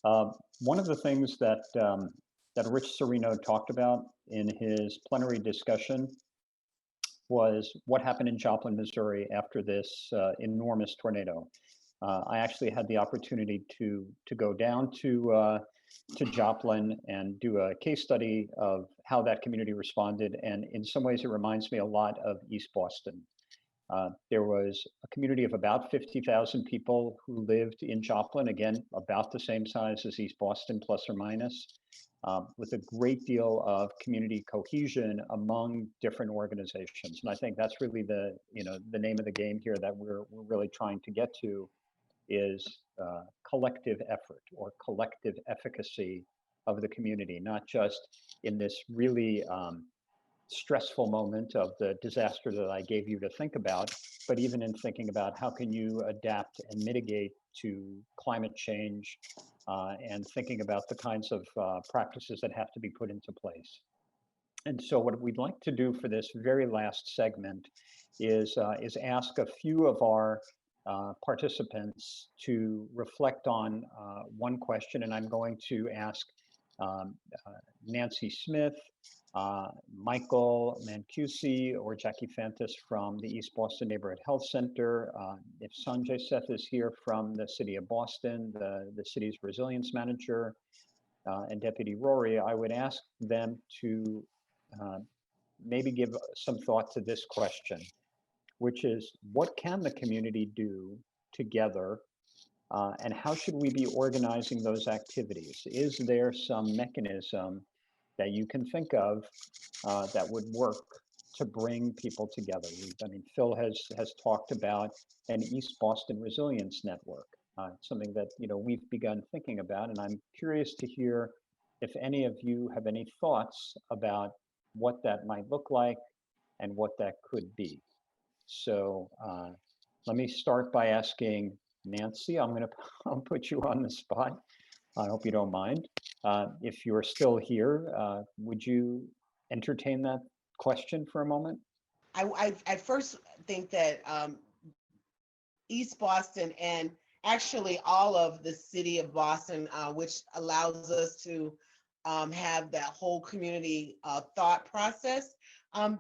Uh, One of the things that Rich Serino talked about in his plenary discussion was what happened in Joplin, Missouri after this enormous tornado. I actually had the opportunity to go down to Joplin and do a case study of how that community responded, and in some ways, it reminds me a lot of East Boston. There was a community of about 50,000 people who lived in Joplin, again, about the same size as East Boston, plus or minus, with a great deal of community cohesion among different organizations. And I think that's really the name of the game here that we're really trying to get to is collective effort or collective efficacy of the community, not just in this really stressful moment of the disaster that I gave you to think about, but even in thinking about how can you adapt and mitigate to climate change and thinking about the kinds of practices that have to be put into place. And so what we'd like to do for this very last segment is ask a few of our participants to reflect on one question, and I'm going to ask Nancy Smith, Michael Mancusi, or Jackie Fantis from the East Boston Neighborhood Health Center. If Sanjay Seth is here from the City of Boston, the city's resilience manager, and Deputy Rory, I would ask them to uh, maybe give some thought to this question, which is what can the community do together and how should we be organizing those activities? Is there some mechanism that you can think of that would work to bring people together? I mean, Phil has talked about an East Boston Resilience Network, something that we've begun thinking about, and I'm curious to hear if any of you have any thoughts about what that might look like and what that could be. So let me start by asking Nancy. I'll put you on the spot. I hope you don't mind. If you're still here, would you entertain that question for a moment? I first think that East Boston and actually all of the city of Boston, which allows us to have that whole community thought process. Um,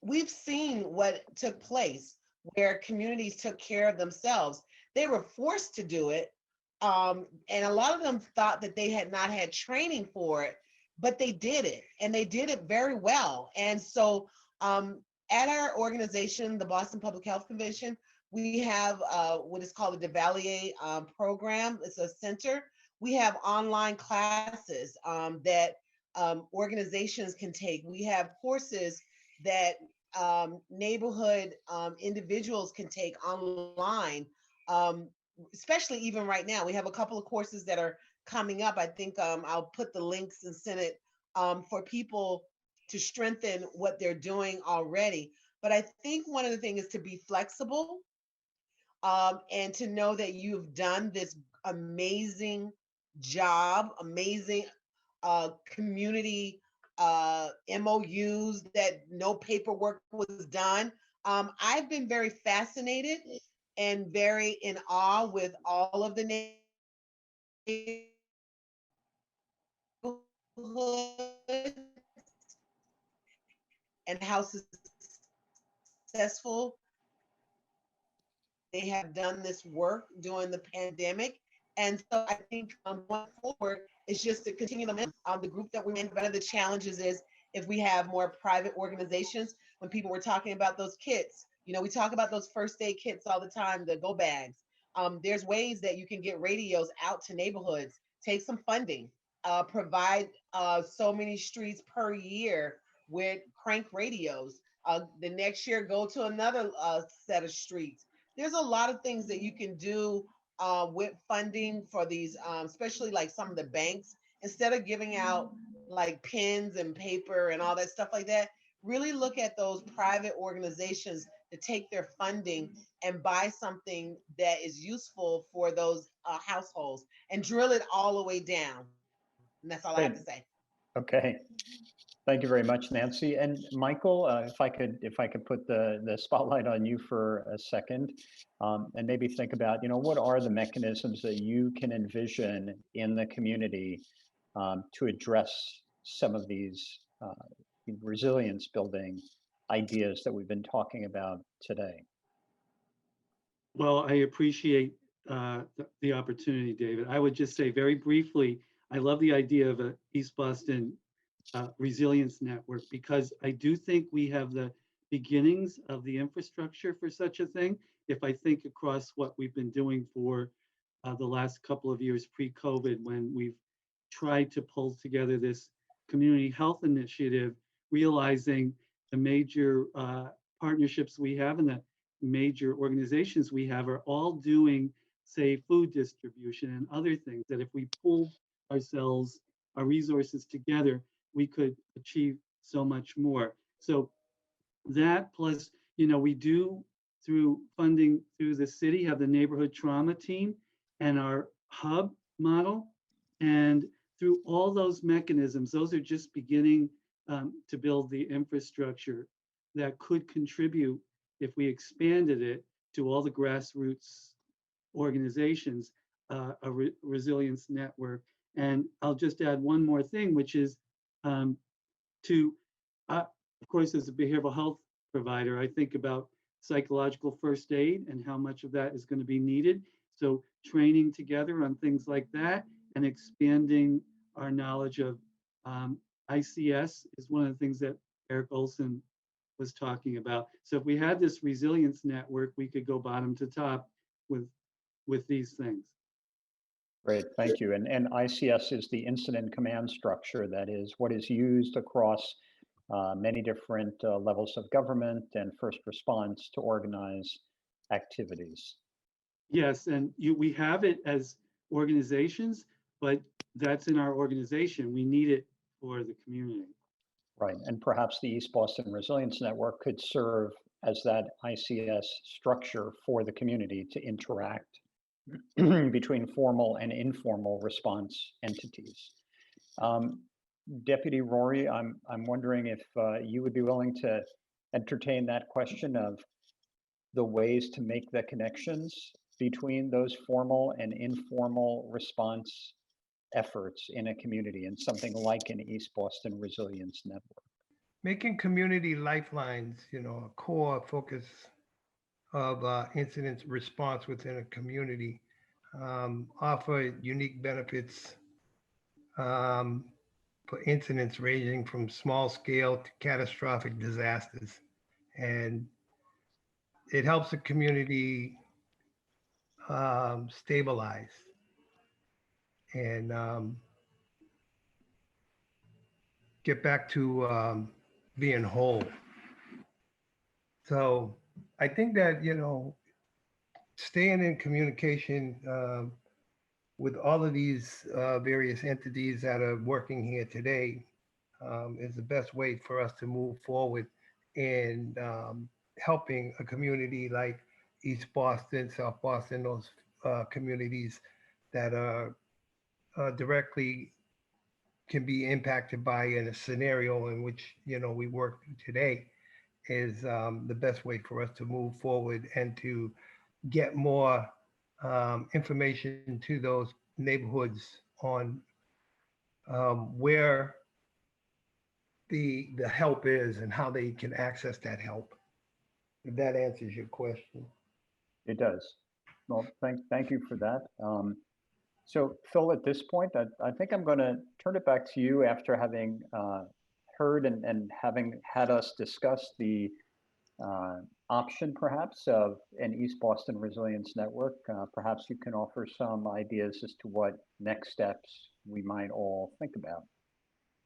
we've seen what took place where communities took care of themselves. They were forced to do it. And a lot of them thought that they had not had training for it, but they did it and they did it very well. And so at our organization, the Boston Public Health Convention, we have what is called the Devalier program. It's a center. We have online classes that organizations can take. We have courses that neighborhood individuals can take online, especially even right now. We have a couple of courses that are coming up. I think I'll put the links and send it for people to strengthen what they're doing already. But I think one of the things is to be flexible and to know that you've done this amazing job, amazing community MOUs that no paperwork was done. I've been very fascinated and very in awe with all of the neighborhoods and how successful they have done this work during the pandemic. And so I think going forward is just to continue the group that we're in. One of the challenges is if we have more private organizations, when people were talking about those kits, we talk about those first aid kits all the time, the go bags. There's ways that you can get radios out to neighborhoods, take some funding, provide so many streets per year with crank radios. The next year, go to another set of streets. There's a lot of things that you can do with funding for these, especially like some of the banks. Instead of giving out like pens and paper and all that stuff like that, really look at those private organizations to take their funding and buy something that is useful for those households and drill it all the way down. And that's all I have to Great. say. Okay. Thank you very much, Nancy. And Michael, if I could put the spotlight on you for a second, and maybe think about, what are the mechanisms that you can envision in the community to address some of these resilience building ideas that we've been talking about today. Well, I appreciate the opportunity, David. I would just say very briefly, I love the idea of a East Boston resilience network, because I do think we have the beginnings of the infrastructure for such a thing. If I think across what we've been doing for the last couple of years pre-COVID, when we've tried to pull together this community health initiative, realizing the major partnerships we have and the major organizations we have are all doing, say, food distribution and other things, that if we pulled ourselves, our resources together, we could achieve so much more. So that plus, we do, through funding through the city, have the neighborhood trauma team and our hub model. And through all those mechanisms, those are just beginning to build the infrastructure that could contribute, if we expanded it to all the grassroots organizations, a resilience network. And I'll just add one more thing, which is of course, as a behavioral health provider, I think about psychological first aid and how much of that is going to be needed. So training together on things like that and expanding our knowledge of ICS is one of the things that Eric Olson was talking about. So if we had this resilience network, we could go bottom to top with these things. Great, thank you. And ICS is the incident command structure that is what is used across many different levels of government and first response to organize activities. Yes, and we have it as organizations, but that's in our organization. We need it for the community. Right, and perhaps the East Boston Resilience Network could serve as that ICS structure for the community to interact between formal and informal response entities. Deputy Rory, I'm wondering if you would be willing to entertain that question of the ways to make the connections between those formal and informal response efforts in a community and something like an East Boston Resilience Network. Making community lifelines, a core focus of incident response within a community, offer unique benefits for incidents ranging from small scale to catastrophic disasters. And it helps the community stabilize and get back to being whole. So I think that, staying in communication with all of these various entities that are working here today is the best way for us to move forward in helping a community like East Boston, South Boston, those communities that are directly can be impacted by in a scenario in which we work today is the best way for us to move forward and to get more information to those neighborhoods on where the help is and how they can access that help. If that answers your question. It does. Well, thank you for that. So Phil, at this point, I think I'm going to turn it back to you after having heard and having had us discuss the option perhaps of an East Boston Resilience Network. Perhaps you can offer some ideas as to what next steps we might all think about.